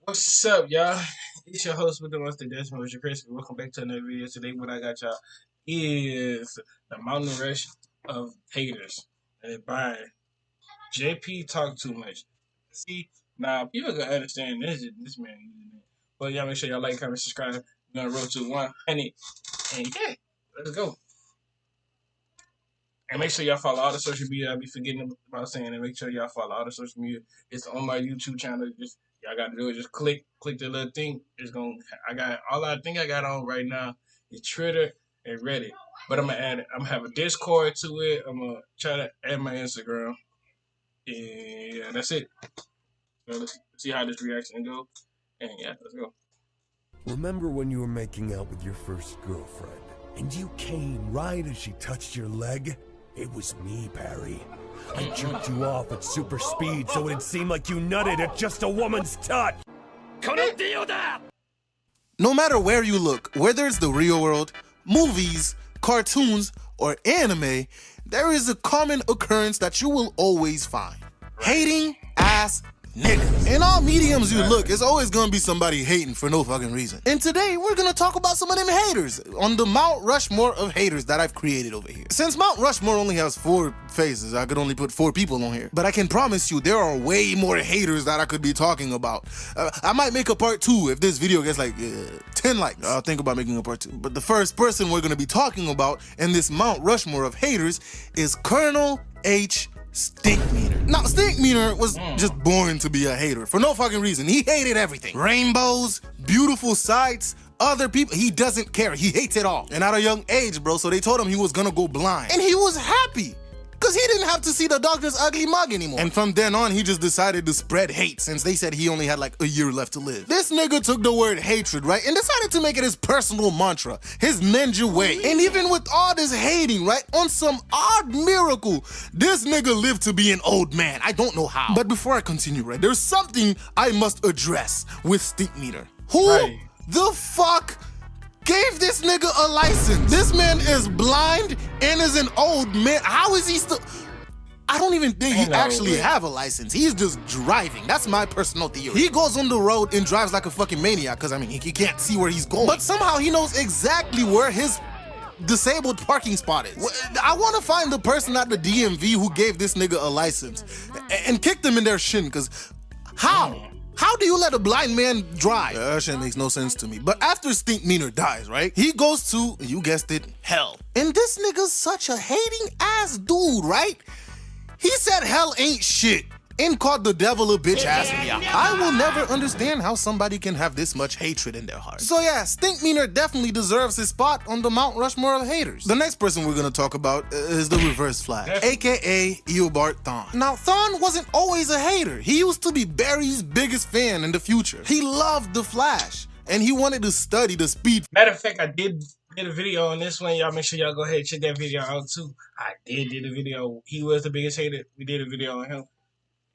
What's up, y'all? It's your host with the most, the Desmond, JerCrispy. Welcome back to another video. Today, what I got y'all is the Mountain Rush of Haters, and by JP Talk Too Much. See, now people gonna understand this man. But y'all make sure y'all like, comment, subscribe. We're gonna roll to 100, and yeah, let's go. And make sure y'all follow all the social media. I'll be forgetting about saying it. Make sure y'all follow all the social media. It's on my YouTube channel. Just y'all gotta do it. Just click the little thing. It's gonna. I got all I think I got on right now is Twitter and Reddit. But I'm gonna add it. I'm gonna have a Discord to it. I'm gonna try to add my Instagram. And yeah, that's it. So let's see how this reaction goes. And yeah, let's go. Remember when you were making out with your first girlfriend and you came right as she touched your leg? It was me, Barry. I jerked you off at super speed so it'd seem like you nutted at just a woman's touch. No matter where you look, whether it's the real world, movies, cartoons, or anime, there is a common occurrence that you will always find. Hating ass niggas. In all mediums you look, it's always gonna be somebody hating for no fucking reason. And today, we're gonna talk about some of them haters on the Mount Rushmore of haters that I've created over here. Since Mount Rushmore only has 4 faces, I could only put 4 people on here. But I can promise you, there are way more haters that I could be talking about. I might make a part 2 if this video gets like 10 likes. I'll think about making a part 2. But the first person we're gonna be talking about in this Mount Rushmore of haters is Colonel H. Stinkmeaner. Now, Stinkmeaner was just born to be a hater for no fucking reason. He hated everything. Rainbows, beautiful sights, other people. He doesn't care. He hates it all. And at a young age, bro, so they told him he was gonna go blind. And he was happy, because he didn't have to see the doctor's ugly mug anymore. And from then on, he just decided to spread hate since they said he only had like a year left to live. This nigga took the word hatred, right, and decided to make it his personal mantra, his ninja way. And even with all this hating, right, on some odd miracle, this nigga lived to be an old man. I don't know how. But before I continue, right, there's something I must address with Stinkmeaner. Who the fuck gave this nigga a license? This man is blind and is an old man. How is he still? I don't even think he actually have a license. He's just driving. That's my personal theory. He goes on the road and drives like a fucking maniac because, I mean, he can't see where he's going. But somehow he knows exactly where his disabled parking spot is. I want to find the person at the DMV who gave this nigga a license and kick them in their shin, because how? How do you let a blind man drive? That shit makes no sense to me. But after Stinkmeaner dies, right, he goes to, you guessed it, hell. And this nigga's such a hating ass dude, right? He said hell ain't shit and called the devil a bitch ass nigga. I will never understand how somebody can have this much hatred in their heart. So yeah, Stinkmeaner definitely deserves his spot on the Mount Rushmore of haters. The next person we're gonna talk about is the Reverse Flash, aka Eobard Thawne. Now, Thawne wasn't always a hater. He used to be Barry's biggest fan in the future. He loved the Flash, and he wanted to study the speed. Matter of fact, I did a video on this one. Y'all make sure y'all go ahead and check that video out too. I did a video. He was the biggest hater. We did a video on him.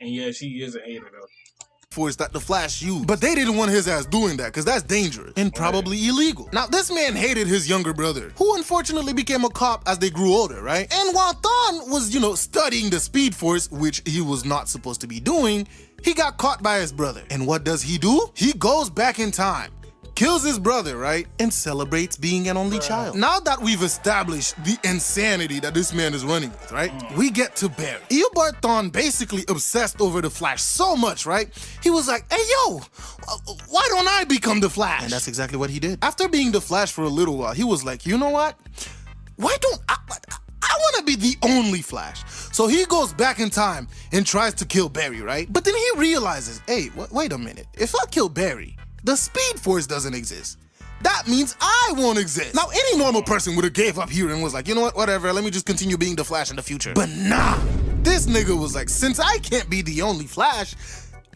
And yes, he is a hater though. Force that the Flash used. But they didn't want his ass doing that, because that's dangerous and probably illegal. Now, this man hated his younger brother, who unfortunately became a cop as they grew older, right? And while Thawne was, studying the Speed Force, which he was not supposed to be doing, he got caught by his brother. And what does he do? He goes back in time, kills his brother, right? And celebrates being an only child. Now that we've established the insanity that this man is running with, right? We get to Barry. Eobard Thawne basically obsessed over the Flash so much, right? He was like, hey, yo, why don't I become the Flash? And that's exactly what he did. After being the Flash for a little while, he was like, you know what? Why don't I want to be the only Flash. So he goes back in time and tries to kill Barry, right? But then he realizes, hey, wait a minute. If I kill Barry, the Speed Force doesn't exist. That means I won't exist. Now, any normal person would have gave up here and was like, you know what, whatever, let me just continue being the Flash in the future. But nah, this nigga was like, since I can't be the only Flash,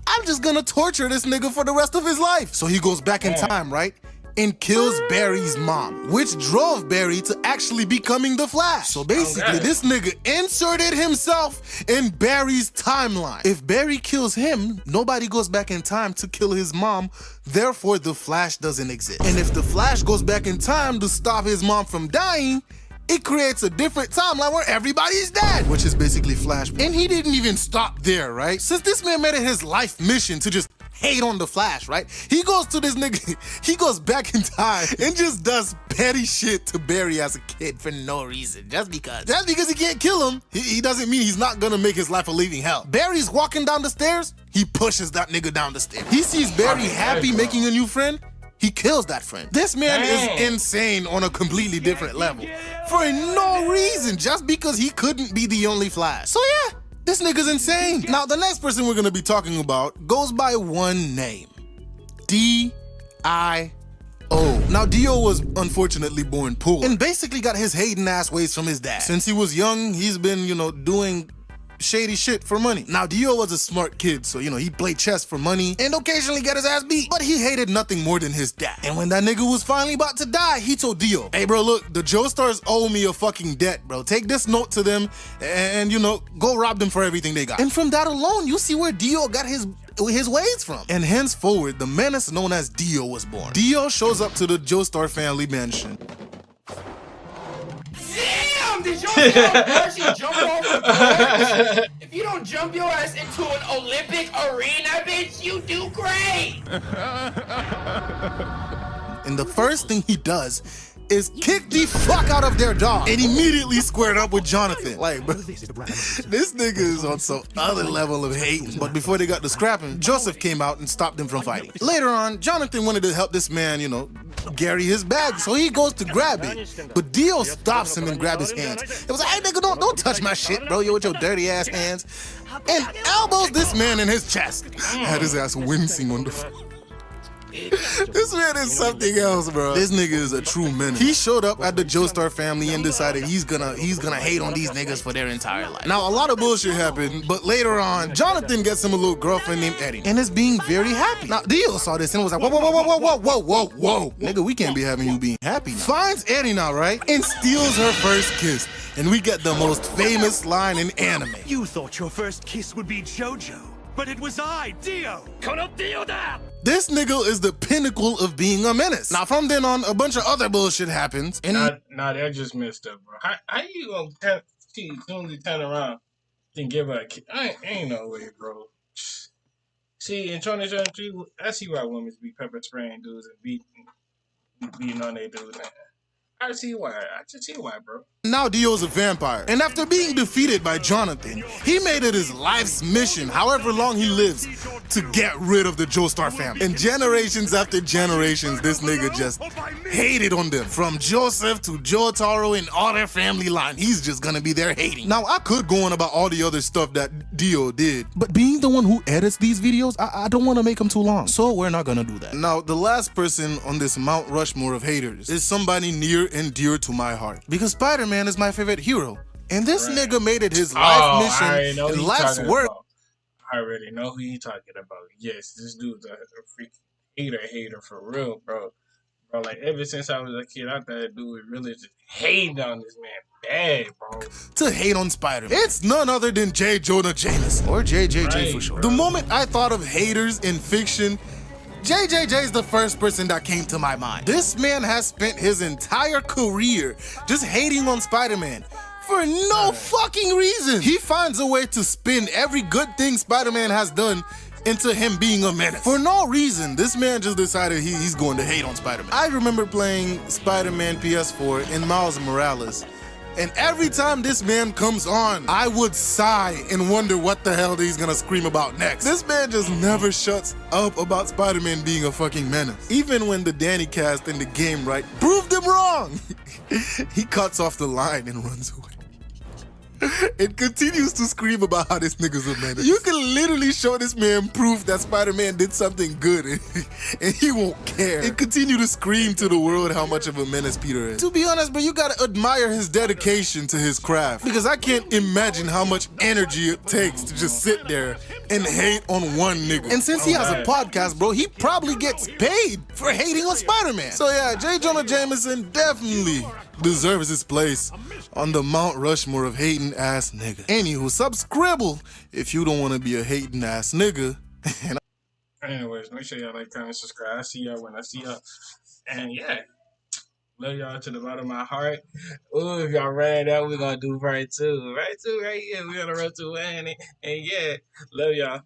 I'm just gonna torture this nigga for the rest of his life. So he goes back in time, right? And kills Barry's mom, which drove Barry to actually becoming the Flash. So basically, this nigga inserted himself in Barry's timeline. If Barry kills him, nobody goes back in time to kill his mom, therefore the Flash doesn't exist. And if the Flash goes back in time to stop his mom from dying, it creates a different timeline where everybody's dead, which is basically Flash. And he didn't even stop there, right? Since this man made it his life mission to just hate on the Flash, right? He goes to this nigga, he goes back in time and just does petty shit to Barry as a kid for no reason. Just because. Just because he can't kill him, he doesn't mean he's not gonna make his life a living hell. Barry's walking down the stairs, he pushes that nigga down the stairs. He sees Barry happy making a new friend, he kills that friend. This man is insane on a completely different level. For no reason, just because he couldn't be the only Flash. So yeah, this nigga's insane. Now, the next person we're gonna be talking about goes by one name. D.I.O. Now, Dio was unfortunately born poor and basically got his hating ass ways from his dad. Since he was young, he's been, doing shady shit for money. Now, Dio was a smart kid, so, he played chess for money and occasionally got his ass beat, but he hated nothing more than his dad. And when that nigga was finally about to die, he told Dio, hey, bro, look, the Joestars owe me a fucking debt, bro. Take this note to them and, go rob them for everything they got. And from that alone, you see where Dio got his ways from. And henceforward, the menace known as Dio was born. Dio shows up to the Joestar family mansion. Damn! Did y'all see how first he jumped off the porch? If you don't jump your ass into an Olympic arena, bitch, you do great! And the first thing he does is kick the fuck out of their dog and immediately squared up with Jonathan. Like, bro, this nigga is on some other level of hate. But before they got to scrapping, Joseph came out and stopped them from fighting. Later on, Jonathan wanted to help this man, carry his bag, so he goes to grab it. But Dio stops him and grabs his hands. It was like, hey nigga, don't touch my shit, bro, you with your dirty ass hands. And elbows this man in his chest. Had his ass wincing on the floor. This man is something else, bro. This nigga is a true menace. He showed up at the Joestar family and decided he's gonna hate on these niggas for their entire life. Now, a lot of bullshit happened, but later on, Jonathan gets him a little girlfriend named Eddie and is being very happy. Now, Dio saw this and was like, whoa. Nigga, we can't be having you being happy now. Finds Eddie now, right? And steals her first kiss. And we get the most famous line in anime. You thought your first kiss would be JoJo, but it was I, Dio. This nigga is the pinnacle of being a menace. Now, from then on, a bunch of other bullshit happens. And nah, that just messed up, bro. How you gonna soon turn around and give her a kiss? Ain't no way, bro. See, in 2023, I see why women be pepper spraying dudes and beating on their dudes. I see why. I just see why, bro. Now Dio's a vampire. And after being defeated by Jonathan, he made it his life's mission, however long he lives, to get rid of the Joestar family. And generations after generations, this nigga just hated on them. From Joseph to Jotaro and all their family line, he's just gonna be there hating. Now, I could go on about all the other stuff that Dio did, but being the one who edits these videos, I don't want to make them too long. So we're not gonna do that. Now, the last person on this Mount Rushmore of haters is somebody near and dear to my heart. Because Spider-Man is my favorite hero. And this nigga made it his life mission and life's work. I already know who you talking about. Yes, this dude's a freaking hater for real, bro. Bro, like, ever since I was a kid, I thought that dude was really just hating on this man bad, bro. To hate on Spider-Man. It's none other than J. Jonah Jameson, or JJJ for short. The moment I thought of haters in fiction, JJJ is the first person that came to my mind. This man has spent his entire career just hating on Spider-Man for no fucking reason. He finds a way to spin every good thing Spider-Man has done into him being a menace. For no reason, this man just decided he's going to hate on Spider-Man. I remember playing Spider-Man PS4 in Miles Morales, and every time this man comes on, I would sigh and wonder what the hell he's gonna scream about next. This man just never shuts up about Spider-Man being a fucking menace. Even when the Danny cast in the game, right, proved him wrong, he cuts off the line and runs away. It continues to scream about how this nigga's a menace. You can literally show this man proof that Spider-Man did something good and he won't care. And continue to scream to the world how much of a menace Peter is. To be honest, bro, you gotta admire his dedication to his craft. Because I can't imagine how much energy it takes to just sit there and hate on one nigga. And since he has a podcast, bro, he probably gets paid for hating on Spider-Man. So yeah, J. Jonah Jameson definitely deserves his place on the Mount Rushmore of hating ass nigga. Anywho, subscribe if you don't want to be a hating ass nigga. Anyways, make sure y'all like, comment, subscribe. I see y'all when I see y'all. And yeah, love y'all to the bottom of my heart. Ooh, if y'all ran out, we're gonna do right too. Right here. We're gonna run to win. And yeah, love y'all.